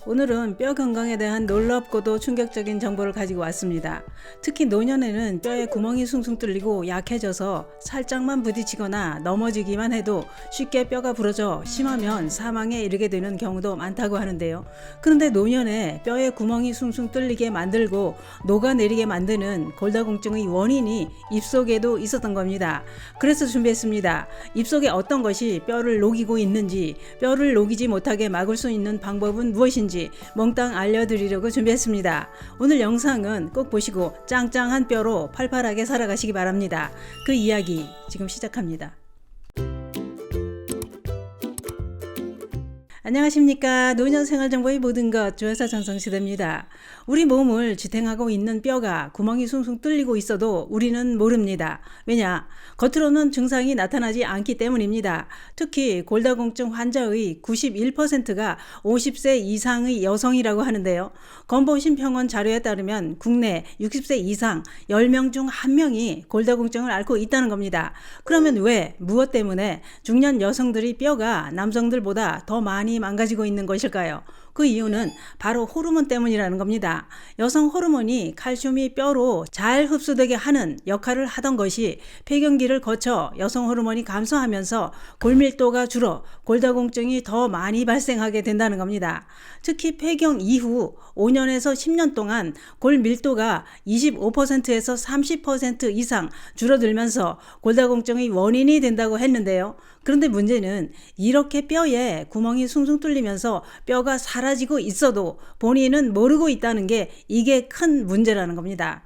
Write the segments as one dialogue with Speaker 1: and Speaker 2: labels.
Speaker 1: 오늘은 뼈 건강에 대한 놀랍고도 충격적인 정보를 가지고 왔습니다. 특히 노년에는 뼈에 구멍이 숭숭 뚫리고 약해져서 살짝만 부딪히거나 넘어지기만 해도 쉽게 뼈가 부러져 심하면 사망에 이르게 되는 경우도 많다고 하는데요. 그런데 노년에 뼈에 구멍이 숭숭 뚫리게 만들고 녹아내리게 만드는 골다공증의 원인이 입속에도 있었던 겁니다. 그래서 준비했습니다. 입속에 어떤 것이 뼈를 녹이고 있는지, 뼈를 녹이지 못하게 막을 수 있는 방법은 무엇인지 몽땅 알려드리려고 준비했습니다. 오늘 영상은 꼭 보시고 짱짱한 뼈로 팔팔하게 살아가시기 바랍니다. 그 이야기 지금 시작합니다. 안녕하십니까. 노년생활정보의 모든 것 조여사 전성시대입니다. 우리 몸을 지탱하고 있는 뼈가 구멍이 숭숭 뚫리고 있어도 우리는 모릅니다. 왜냐? 겉으로는 증상이 나타나지 않기 때문입니다. 특히 골다공증 환자의 91%가 50세 이상의 여성이라고 하는데요. 건보심평원 자료에 따르면 국내 60세 이상 10명 중 1명이 골다공증을 앓고 있다는 겁니다. 그러면 왜, 무엇 때문에 중년 여성들이 뼈가 남성들보다 더 많이 망가지고 있는 것일까요? 그 이유는 바로 호르몬 때문이라는 겁니다. 여성 호르몬이 칼슘이 뼈로 잘 흡수되게 하는 역할을 하던 것이 폐경기를 거쳐 여성 호르몬이 감소하면서 골밀도가 줄어 골다공증이 더 많이 발생하게 된다는 겁니다. 특히 폐경 이후 5년에서 10년 동안 골밀도가 25%에서 30% 이상 줄어들면서 골다공증의 원인이 된다고 했는데요. 그런데 문제는 이렇게 뼈에 구멍이 숭숭 뚫리면서 뼈가 사라지고 있어도 본인은 모르고 있다는 게 이게 큰 문제라는 겁니다.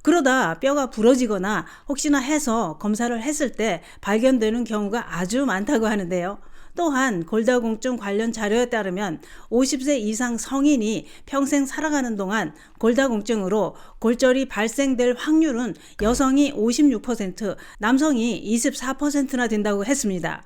Speaker 1: 그러다 뼈가 부러지거나 혹시나 해서 검사를 했을 때 발견되는 경우가 아주 많다고 하는데요. 또한 골다공증 관련 자료에 따르면 50세 이상 성인이 평생 살아가는 동안 골다공증으로 골절이 발생될 확률은 여성이 56%, 남성이 24%나 된다고 했습니다.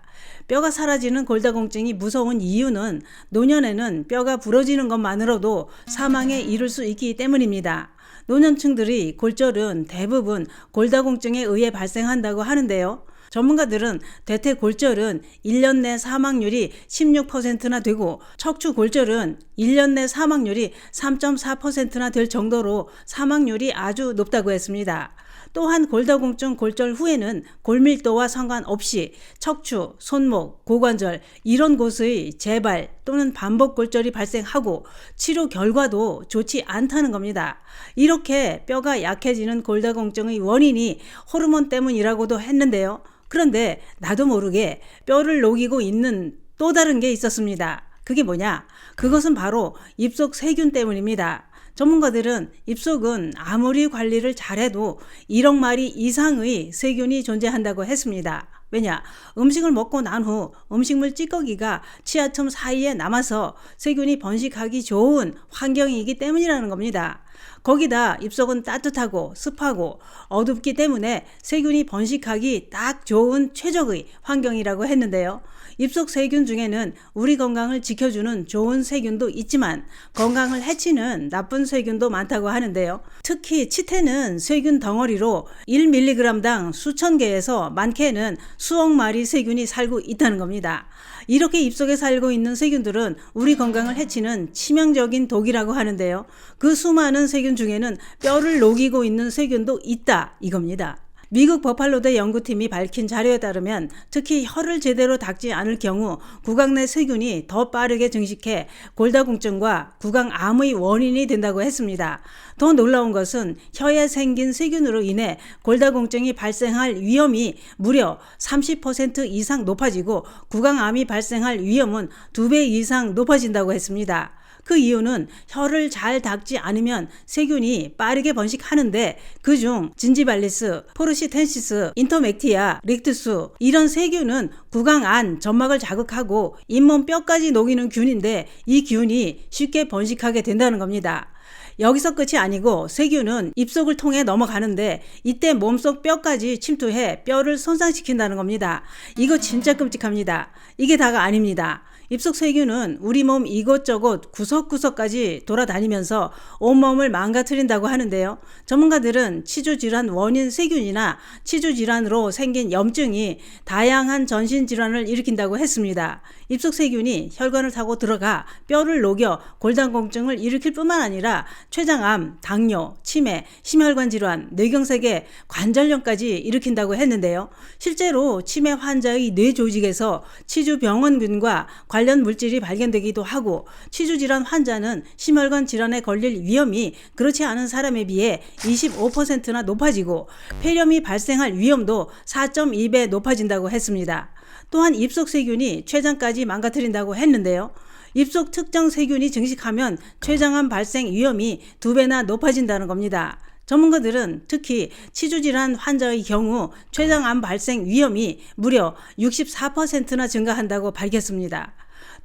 Speaker 1: 뼈가 사라지는 골다공증이 무서운 이유는 노년에는 뼈가 부러지는 것만으로도 사망에 이를 수 있기 때문입니다. 노년층들의 골절은 대부분 골다공증에 의해 발생한다고 하는데요. 전문가들은 대퇴 골절은 1년 내 사망률이 16%나 되고 척추 골절은 1년 내 사망률이 3.4%나 될 정도로 사망률이 아주 높다고 했습니다. 또한 골다공증 골절 후에는 골밀도와 상관없이 척추, 손목, 고관절 이런 곳의 재발 또는 반복 골절이 발생하고 치료 결과도 좋지 않다는 겁니다. 이렇게 뼈가 약해지는 골다공증의 원인이 호르몬 때문이라고도 했는데요. 그런데 나도 모르게 뼈를 녹이고 있는 또 다른 게 있었습니다. 그게 뭐냐? 그것은 바로 입속 세균 때문입니다. 전문가들은 입속은 아무리 관리를 잘해도 1억 마리 이상의 세균이 존재한다고 했습니다. 왜냐? 음식을 먹고 난 후 음식물 찌꺼기가 치아틈 사이에 남아서 세균이 번식하기 좋은 환경이기 때문이라는 겁니다. 거기다 입속은 따뜻하고 습하고 어둡기 때문에 세균이 번식하기 딱 좋은 최적의 환경이라고 했는데요. 입속 세균 중에는 우리 건강을 지켜주는 좋은 세균도 있지만 건강을 해치는 나쁜 세균도 많다고 하는데요. 특히 치태는 세균 덩어리로 1mg당 수천 개에서 많게는 수억 마리 세균이 살고 있다는 겁니다. 이렇게 입속에 살고 있는 세균들은 우리 건강을 해치는 치명적인 독이라고 하는데요. 그 수많은 세균 중에는 뼈를 녹이고 있는 세균도 있다 이겁니다. 미국 버팔로대 연구팀이 밝힌 자료에 따르면 특히 혀를 제대로 닦지 않을 경우 구강 내 세균이 더 빠르게 증식해 골다공증과 구강암의 원인이 된다고 했습니다. 더 놀라운 것은 혀에 생긴 세균으로 인해 골다공증이 발생할 위험이 무려 30% 이상 높아지고 구강암이 발생할 위험은 2배 이상 높아진다고 했습니다. 그 이유는 혀를 잘 닦지 않으면 세균이 빠르게 번식하는데 그중 진지발리스, 포르시텐시스, 인터맥티아, 릭투스 이런 세균은 구강 안 점막을 자극하고 잇몸 뼈까지 녹이는 균인데 이 균이 쉽게 번식하게 된다는 겁니다. 여기서 끝이 아니고 세균은 입속을 통해 넘어가는데 이때 몸속 뼈까지 침투해 뼈를 손상시킨다는 겁니다. 이거 진짜 끔찍합니다. 이게 다가 아닙니다. 입속 세균은 우리 몸 이곳저곳 구석구석까지 돌아다니면서 온몸을 망가뜨린다고 하는데요. 전문가들은 치주 질환 원인 세균이나 치주 질환으로 생긴 염증이 다양한 전신 질환을 일으킨다고 했습니다. 입속 세균이 혈관을 타고 들어가 뼈를 녹여 골다공증을 일으킬 뿐만 아니라 췌장암, 당뇨, 치매, 심혈관 질환, 뇌경색에 관절염까지 일으킨다고 했는데요. 실제로 치매 환자의 뇌 조직에서 치주병원균과 관련 물질이 발견되기도 하고, 치주질환 환자는 심혈관 질환에 걸릴 위험이 그렇지 않은 사람에 비해 25%나 높아지고 폐렴이 발생할 위험도 4.2배 높아진다고 했습니다. 또한 입속 세균이 췌장까지 망가뜨린다고 했는데요. 입속 특정 세균이 증식하면 췌장암 발생 위험이 2배나 높아진다는 겁니다. 전문가들은 특히 치주질환 환자의 경우 췌장암 발생 위험이 무려 64%나 증가한다고 밝혔습니다.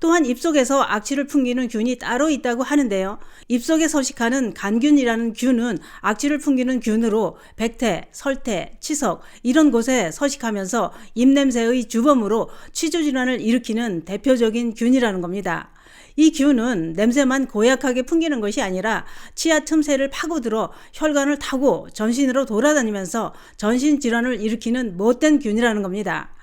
Speaker 1: 또한 입속에서 악취를 풍기는 균이 따로 있다고 하는데요. 입속에 서식하는 간균이라는 균은 악취를 풍기는 균으로 백태, 설태, 치석 이런 곳에 서식하면서 입냄새의 주범으로 치주질환을 일으키는 대표적인 균이라는 겁니다. 이 균은 냄새만 고약하게 풍기는 것이 아니라 치아 틈새를 파고들어 혈관을 타고 전신으로 돌아다니면서 전신 질환을 일으키는 못된 균이라는 겁니다.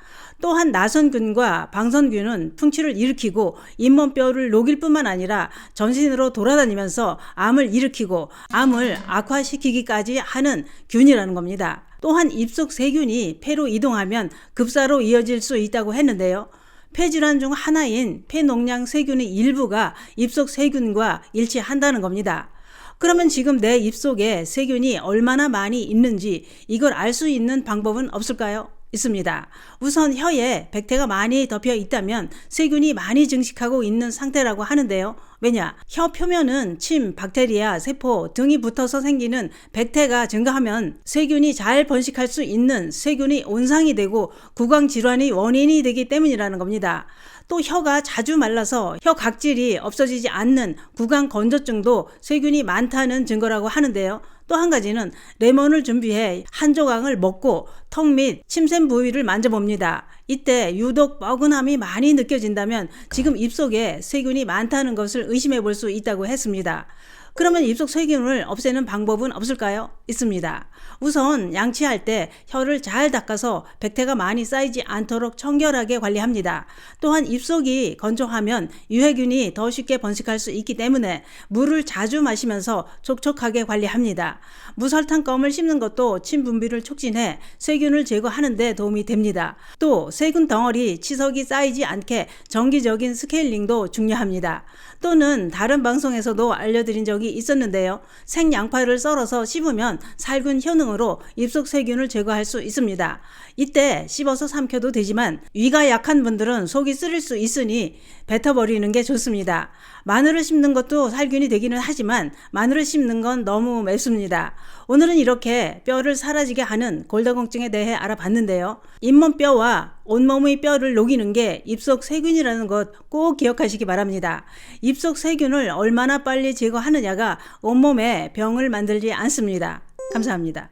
Speaker 1: 또한 나선균과 방선균은 풍치를 일으키고 잇몸뼈를 녹일 뿐만 아니라 전신으로 돌아다니면서 암을 일으키고 암을 악화시키기까지 하는 균이라는 겁니다. 또한 입속 세균이 폐로 이동하면 급사로 이어질 수 있다고 했는데요. 폐질환 중 하나인 폐농량 세균의 일부가 입속 세균과 일치한다는 겁니다. 그러면 지금 내 입속에 세균이 얼마나 많이 있는지 이걸 알 수 있는 방법은 없을까요? 있습니다. 우선 혀에 백태가 많이 덮여 있다면 세균이 많이 증식하고 있는 상태라고 하는데요. 왜냐? 혀 표면은 침, 박테리아, 세포 등이 붙어서 생기는 백태가 증가하면 세균이 잘 번식할 수 있는 세균이 온상이 되고 구강 질환의 원인이 되기 때문이라는 겁니다. 또 혀가 자주 말라서 혀 각질이 없어지지 않는 구강 건조증도 세균이 많다는 증거라고 하는데요. 또 한 가지는 레몬을 준비해 한 조각을 먹고 턱 및 침샘 부위를 만져봅니다. 이때 유독 뻐근함이 많이 느껴진다면 지금 입속에 세균이 많다는 것을 의심해 볼 수 있다고 했습니다. 그러면 입속 세균을 없애는 방법은 없을까요? 있습니다. 우선 양치할 때 혀를 잘 닦아서 백태가 많이 쌓이지 않도록 청결하게 관리합니다. 또한 입속이 건조하면 유해균이 더 쉽게 번식할 수 있기 때문에 물을 자주 마시면서 촉촉하게 관리합니다. 무설탕 껌을 씹는 것도 침 분비를 촉진해 세균을 제거하는 데 도움이 됩니다. 또 세균 덩어리, 치석이 쌓이지 않게 정기적인 스케일링도 중요합니다. 또는 다른 방송에서도 알려드린 적이 있었는데요. 생양파를 썰어서 씹으면 살균 효능으로 입속 세균을 제거할 수 있습니다. 이때 씹어서 삼켜도 되지만 위가 약한 분들은 속이 쓰릴 수 있으니 뱉어버리는 게 좋습니다. 마늘을 씹는 것도 살균이 되기는 하지만 마늘을 씹는 건 너무 맵습니다. 오늘은 이렇게 뼈를 사라지게 하는 골다공증에 대해 알아봤는데요. 잇몸뼈와 온몸의 뼈를 녹이는 게 입속 세균이라는 것 꼭 기억하시기 바랍니다. 입속 세균을 얼마나 빨리 제거하느냐가 온몸에 병을 만들지 않습니다. 감사합니다.